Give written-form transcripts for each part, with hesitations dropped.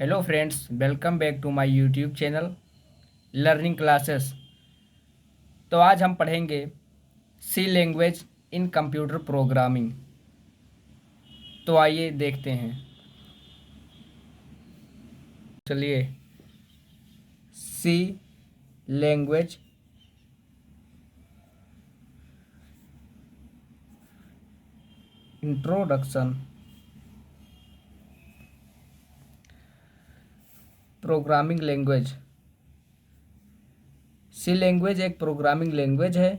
Hello friends, welcome back to my YouTube channel learning classes. तो आज हम पढ़ेंगे C language in computer programming. तो आइए देखते हैं। चलिए, C language introduction. Programming language. C language एक प्रोग्रामिंग लैंग्वेज है।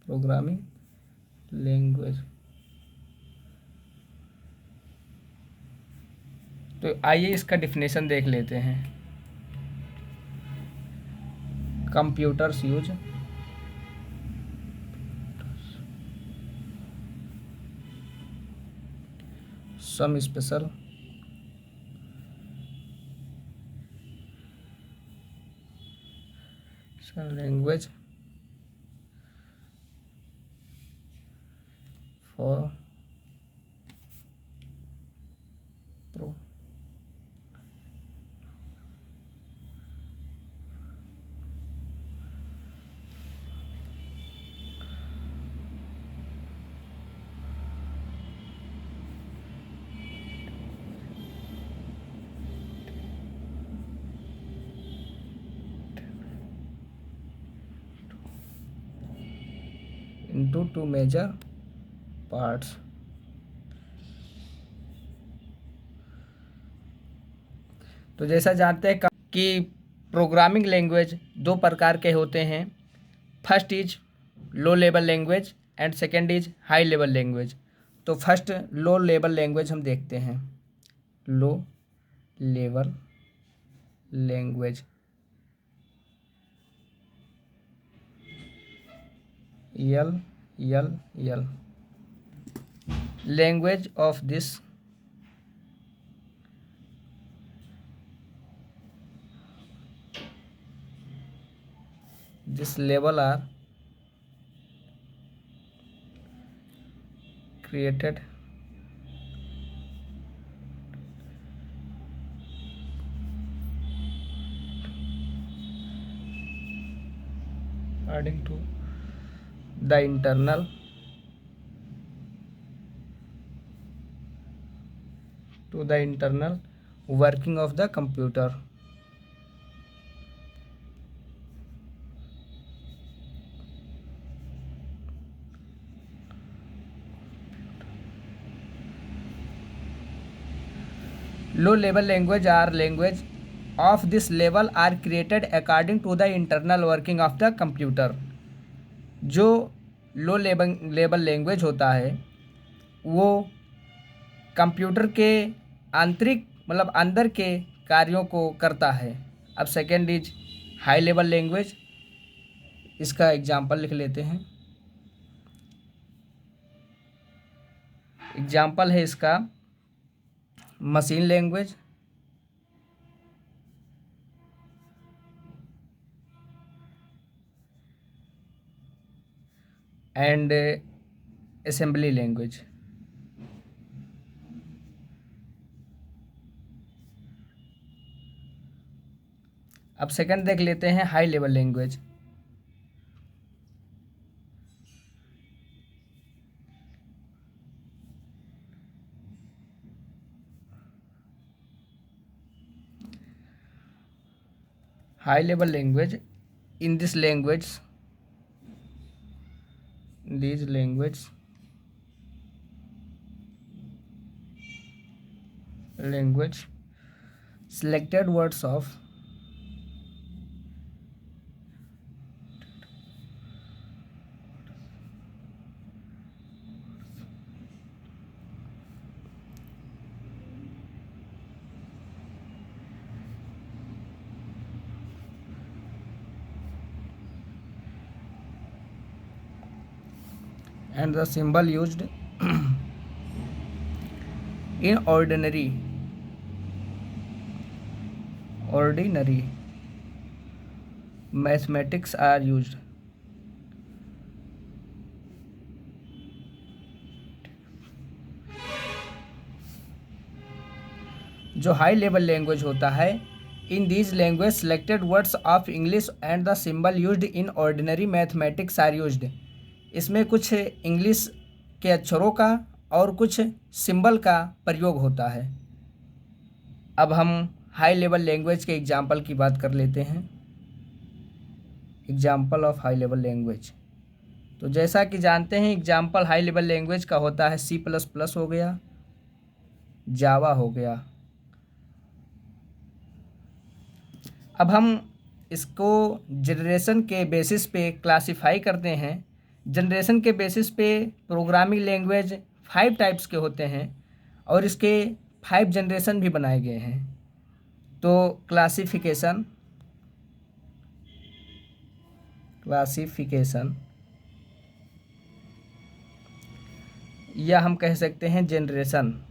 Programming language. तो आइए इसका डिफिनेशन देख लेते हैं। Computers use some special language for pro into two major parts। तो जैसा जानते हैं कि प्रोग्रामिंग लैंग्वेज दो प्रकार के होते हैं। First is low level language and second is high level language. तो फर्स्ट लो लेवल लैंग्वेज हम देखते हैं। लो level language L L L language of this level are created according to the internal working of the computer। low level language are language of this level are created according to the internal working of the computer। जो लो level language होता है वो computer के आंतरिक मतलब अंदर के कार्यों को करता है। अब second is high level language. इसका एग्जांपल लिख लेते हैं। एग्जांपल है इसका machine language and assembly language. अब सेकंड देख लेते हैं high level language. High level language in this language selected words of and the symbol used in ordinary mathematics are used। जो हाई लेवल लैंग्वेज होता है, in these language selected words of English and the symbol used in ordinary mathematics are used. इसमें कुछ English के अक्षरों का और कुछ सिंबल का प्रयोग होता है। अब हम हाई लेवल लैंग्वेज के एग्जाम्पल की बात कर लेते हैं। Example of high level language, तो जैसा कि जानते हैं एग्जाम्पल हाई लेवल लैंग्वेज का होता है C++ हो गया, जावा हो गया। अब हम इसको जनरेशन के बेसिस पे क्लासिफाई करते हैं। जनरेशन के बेसिस पे प्रोग्रामिंग लैंग्वेज 5 टाइप्स के होते हैं और इसके 5 जनरेशन भी बनाए गए हैं। तो क्लासिफिकेशन या हम कह सकते हैं जनरेशन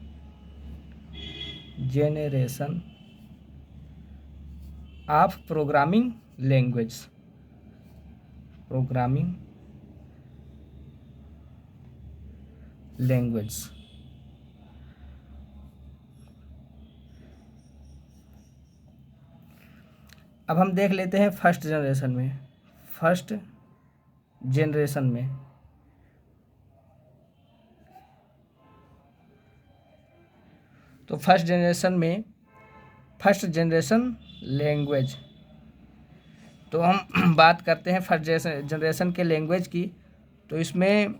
ऑफ प्रोग्रामिंग लैंग्वेज। अब हम देख लेते हैं फर्स्ट जनरेशन में। तो फर्स्ट जनरेशन लैंग्वेज, तो हम बात करते हैं फर्स्ट जनरेशन के लैंग्वेज की। तो इसमें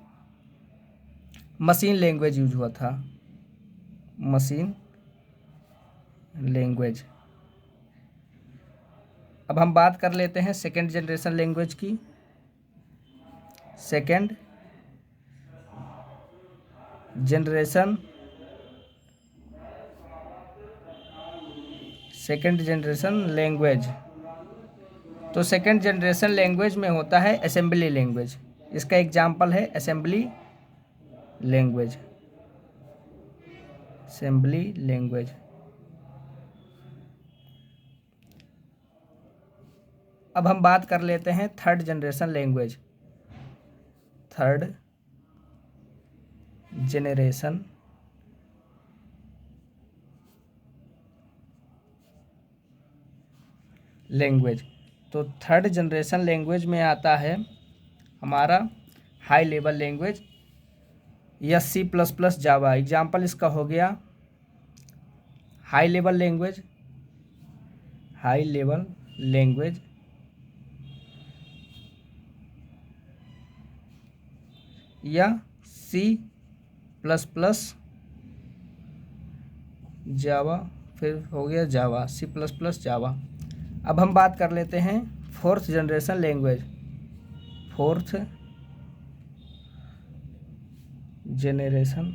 मशीन लैंग्वेज यूज हुआ था, मशीन लैंग्वेज। अब हम बात कर लेते हैं सेकेंड जनरेशन लैंग्वेज की। सेकेंड जनरेशन लैंग्वेज, तो सेकेंड जनरेशन लैंग्वेज में होता है असेंबली लैंग्वेज। इसका एग्जाम्पल है असेंबली लैंग्वेज। अब हम बात कर लेते हैं थर्ड जनरेशन लैंग्वेज। तो थर्ड जनरेशन लैंग्वेज में आता है हमारा हाई लेवल लैंग्वेज या C++ जावा। एग्जाम्पल इसका हो गया हाई लेवल लैंग्वेज या C++ जावा, फिर हो गया जावा, C++ जावा। अब हम बात कर लेते हैं fourth generation language. Fourth generation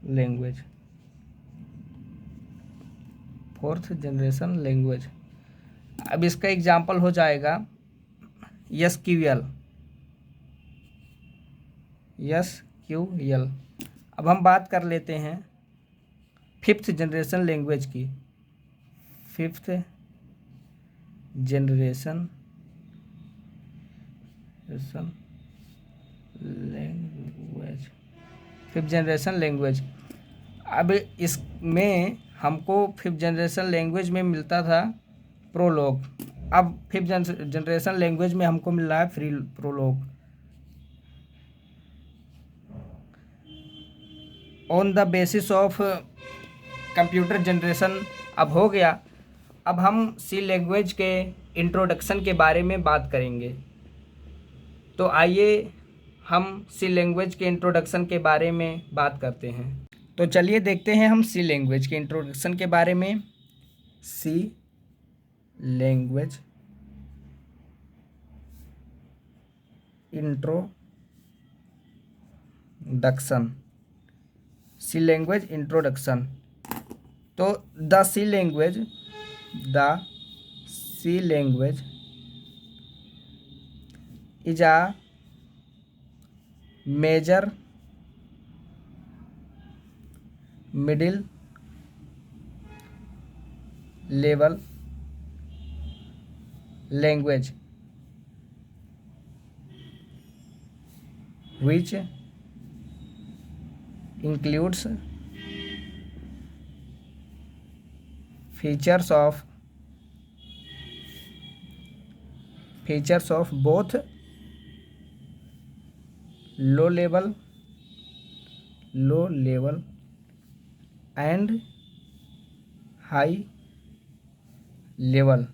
language, अब इसका एग्जाम्पल हो जाएगा SQL। अब हम बात कर लेते हैं फिफ्थ जनरेशन लैंग्वेज की। फिफ्थ जनरेशन लैंग्वेज, अब इसमें हमको फिफ्थ जनरेशन लैंग्वेज में मिलता था प्रोलॉग। अब फिफ्थ जनरेशन लैंग्वेज में हमको मिल रहा है free Prolog. On the basis of computer generation अब हो गया। अब हम सी लैंग्वेज के इंट्रोडक्शन के बारे में बात करेंगे। तो आइए हम सी लैंग्वेज के इंट्रोडक्शन के बारे में बात करते हैं। तो चलिए देखते हैं हम सी लैंग्वेज के इंट्रोडक्शन के बारे में। C language introduction. तो the C language is a major middle level language which includes features of both low level and high level.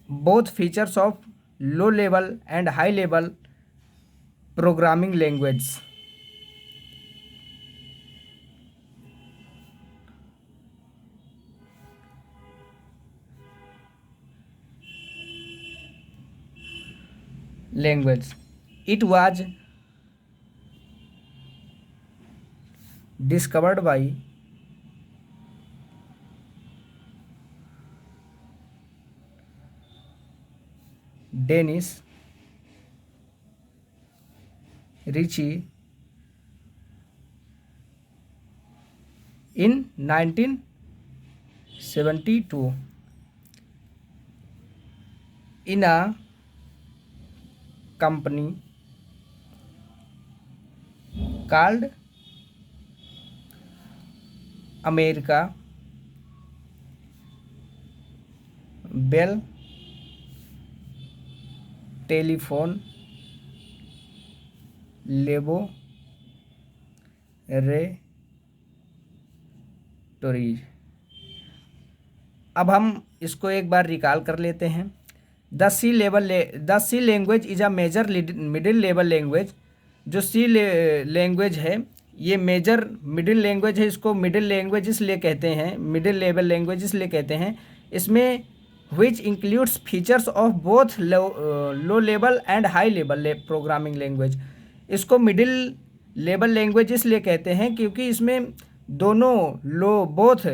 Both features of low level and high level programming language. It was discovered by Dennis Ritchie in 1972 in a company called America Bell Telephone Laboratories. अब हम इसको एक बार recall कर लेते हैं. The C language is a major middle level language. जो C language है ये मेजर मिडिल लैंग्वेज है. इसको मिडिल लैंग्वेज इसलिए कहते हैं, मिडिल लेवल लैंग्वेज इसलिए कहते हैं. इसमें which includes features of both low level and high level programming language. इसको मिडिल लेवल लैंग्वेज इसलिए कहते हैं क्योंकि इसमें दोनों बोथ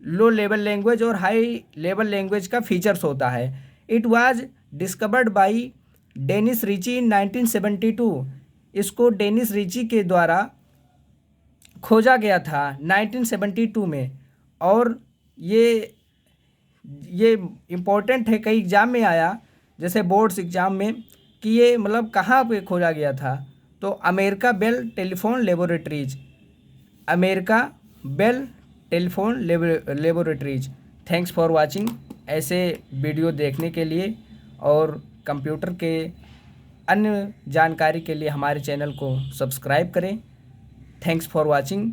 लो लेवल लैंग्वेज और हाई लेवल लैंग्वेज का फीचर्स होता है. It was discovered by Dennis Ritchie in 1972. इसको डेनिस रिची के द्वारा खोजा गया था 1972 में. और ये इम्पोर्टेंट है, कई एग्ज़ाम में आया, जैसे बोर्ड्स एग्ज़ाम में, कि ये मतलब कहाँ पे खोजा गया था. तो America Bell telephone laboratories. Thanks for watching. ऐसे वीडियो देखने के लिए और कंप्यूटर के अन्य जानकारी के लिए हमारे चैनल को सब्सक्राइब करें. Thanks for watching.